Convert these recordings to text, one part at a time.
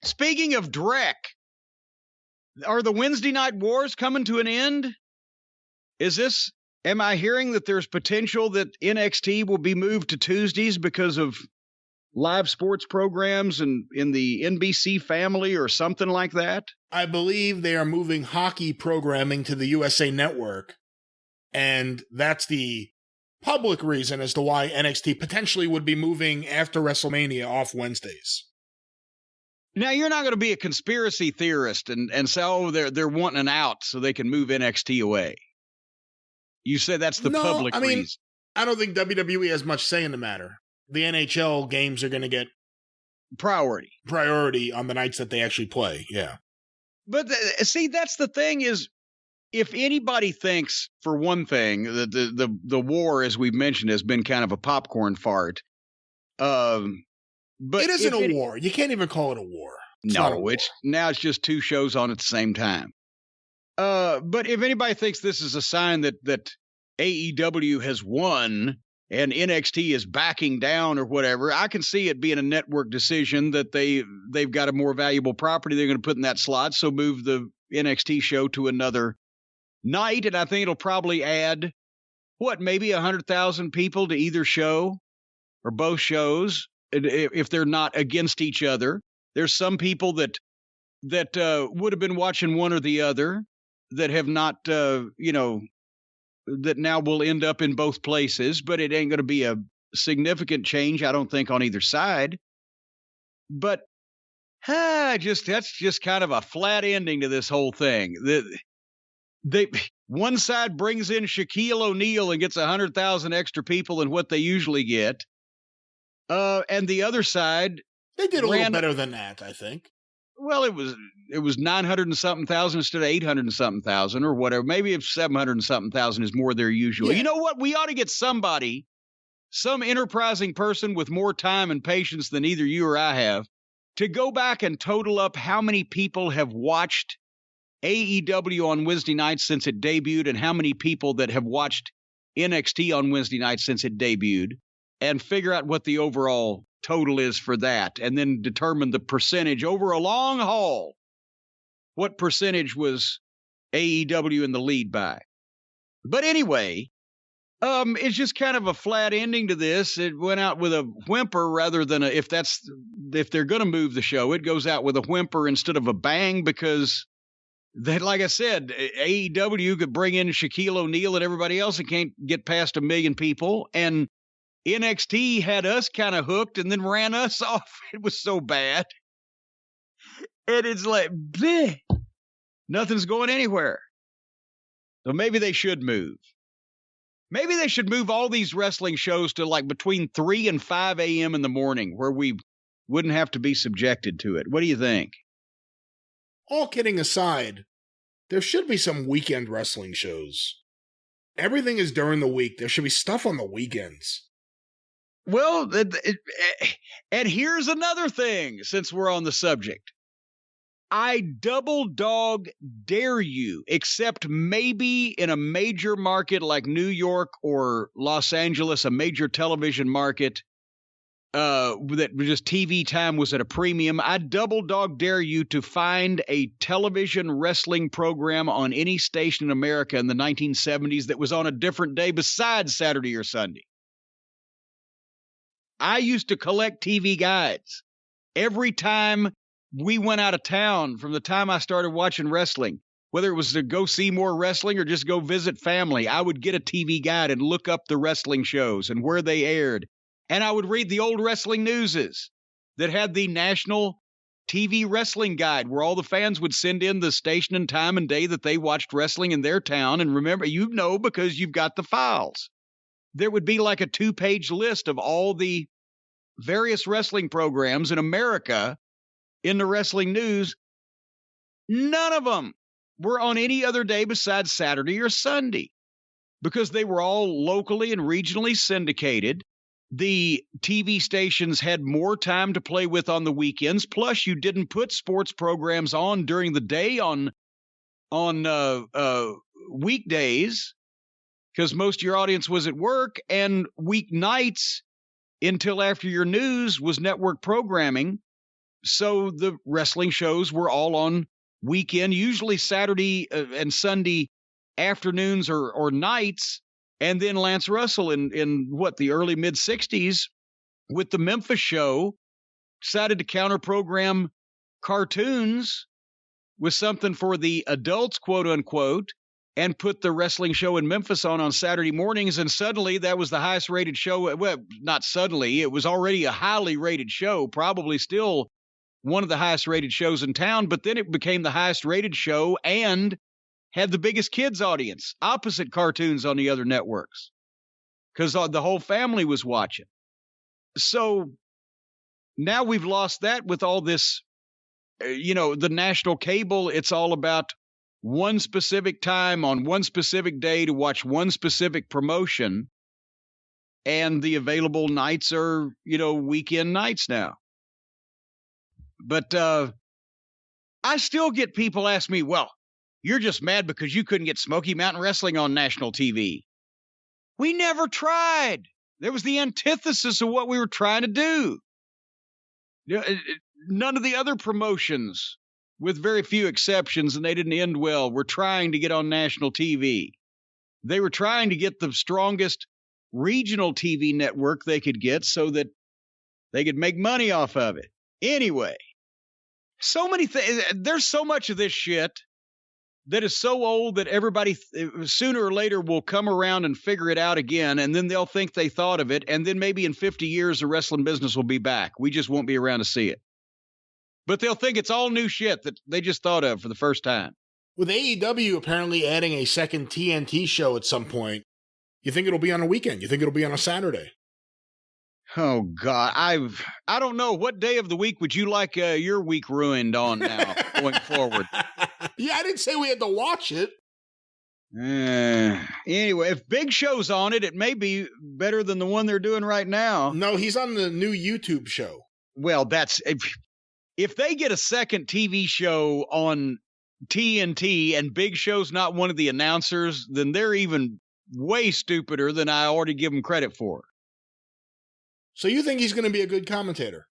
Speaking of Drek, are the Wednesday night wars coming to an end? Am I hearing that there's potential that NXT will be moved to Tuesdays because of live sports programs and in the NBC family or something like that? I believe they are moving hockey programming to the USA Network, and that's the public reason as to why NXT potentially would be moving after WrestleMania off Wednesdays. Now, you're not going to be a conspiracy theorist and say, oh, they're wanting an out so they can move NXT away. You say that's the public reason. I don't think WWE has much say in the matter. The NHL games are going to get priority on the nights that they actually play, yeah. But see, that's the thing is, if anybody thinks, for one thing, that the war, as we've mentioned, has been kind of a popcorn fart, but it isn't a war. You can't even call it a war. Now it's just two shows on at the same time. But if anybody thinks this is a sign that AEW has won and NXT is backing down or whatever, I can see it being a network decision that they've got a more valuable property they're going to put in that slot, so move the NXT show to another night, and I think it'll probably add, maybe 100,000 people to either show or both shows if they're not against each other. There's some people that would have been watching one or the other that have not, that now will end up in both places, but it ain't going to be a significant change, I don't think, on either side. But that's just kind of a flat ending to this whole thing. One side brings in Shaquille O'Neal and gets 100,000 extra people than what they usually get. And the other side, they did a little better than that, I think. Well, it was 900 and something thousand instead of 800 and something thousand or whatever. Maybe if 700 and something thousand is more their usual. Yeah. You know what? We ought to get some enterprising person with more time and patience than either you or I have, to go back and total up how many people have watched AEW on Wednesday nights since it debuted and how many people that have watched NXT on Wednesday nights since it debuted, and figure out what the overall total is for that, and then determine the percentage over a long haul. What percentage was AEW in the lead by? But anyway, it's just kind of a flat ending to this. It went out with a whimper rather than if they're going to move the show, it goes out with a whimper instead of a bang, because like I said, AEW could bring in Shaquille O'Neal and everybody else and can't get past 1 million people, and NXT had us kind of hooked and then ran us off. It was so bad. And it's like, bleh, nothing's going anywhere. So maybe they should move. Maybe they should move all these wrestling shows to like between 3 and 5 a.m. in the morning where we wouldn't have to be subjected to it. What do you think? All kidding aside, there should be some weekend wrestling shows. Everything is during the week. There should be stuff on the weekends. Well, and here's another thing, since we're on the subject. I double dog dare you, except maybe in a major market like New York or Los Angeles, a major television market, that just TV time was at a premium. I double dog dare you to find a television wrestling program on any station in America in the 1970s that was on a different day besides Saturday or Sunday. I used to collect TV guides every time we went out of town from the time I started watching wrestling, whether it was to go see more wrestling or just go visit family. I would get a TV guide and look up the wrestling shows and where they aired. And I would read the old wrestling newses that had the National TV Wrestling Guide, where all the fans would send in the station and time and day that they watched wrestling in their town. And remember, because you've got the files. There would be like a 2-page list of all the various wrestling programs in America in the wrestling news. None of them were on any other day besides Saturday or Sunday, because they were all locally and regionally syndicated. The TV stations had more time to play with on the weekends. Plus, you didn't put sports programs on during the day on weekdays, because most of your audience was at work, and weeknights until after your news was network programming. So the wrestling shows were all on weekend, usually Saturday and Sunday afternoons or nights. And then Lance Russell in what, the early mid 60s with the Memphis show decided to counter program cartoons with something for the adults, quote unquote, and put the wrestling show in Memphis on Saturday mornings. And suddenly that was the highest rated show. Well, not suddenly, it was already a highly rated show, probably still one of the highest rated shows in town. But then it became the highest rated show and had the biggest kids audience, opposite cartoons on the other networks, because the whole family was watching. So now we've lost that with all this, the national cable. It's all about one specific time on one specific day to watch one specific promotion. And the available nights are, weekend nights now. But I still get people ask me, well, you're just mad because you couldn't get Smoky Mountain Wrestling on national TV. We never tried. There was the antithesis of what we were trying to do. None of the other promotions, with very few exceptions, and they didn't end well, were trying to get on national TV. They were trying to get the strongest regional TV network they could get so that they could make money off of it. Anyway, so many things. There's so much of this shit that is so old that everybody sooner or later will come around and figure it out again, and then they'll think they thought of it, and then maybe in 50 years the wrestling business will be back. We just won't be around to see it. But they'll think it's all new shit that they just thought of for the first time. With AEW apparently adding a second TNT show at some point, you think it'll be on a weekend? You think it'll be on a Saturday? Oh, God. I don't know. What day of the week would you like your week ruined on now going forward? Yeah, I didn't say we had to watch it. Anyway, if Big Show's on it, it may be better than the one they're doing right now. No, he's on the new YouTube show. Well, that's... If they get a second TV show on TNT and Big Show's not one of the announcers, then they're even way stupider than I already give them credit for. So you think he's going to be a good commentator?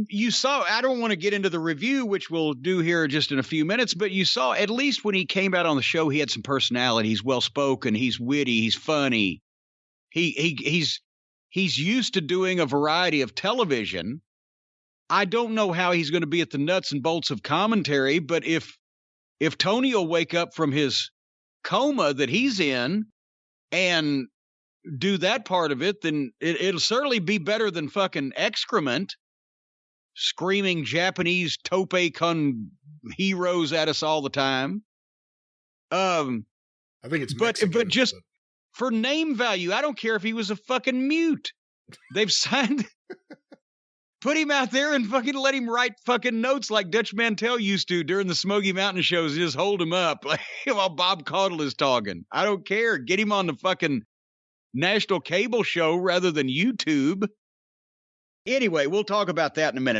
You saw, I don't want to get into the review, which we'll do here just in a few minutes, but you saw at least when he came out on the show, he had some personality. He's well-spoken. He's witty. He's funny. He's used to doing a variety of television. I don't know how he's going to be at the nuts and bolts of commentary, but if Tony will wake up from his coma that he's in and do that part of it, then it'll certainly be better than fucking excrement screaming Japanese tope con heroes at us all the time. I think it's Mexican, but just for name value, I don't care if he was a fucking mute. They've signed... Put him out there and fucking let him write fucking notes like Dutch Mantell used to during the Smoky Mountain shows and just hold him up while Bob Caudle is talking. I don't care. Get him on the fucking national cable show rather than YouTube. Anyway, we'll talk about that in a minute.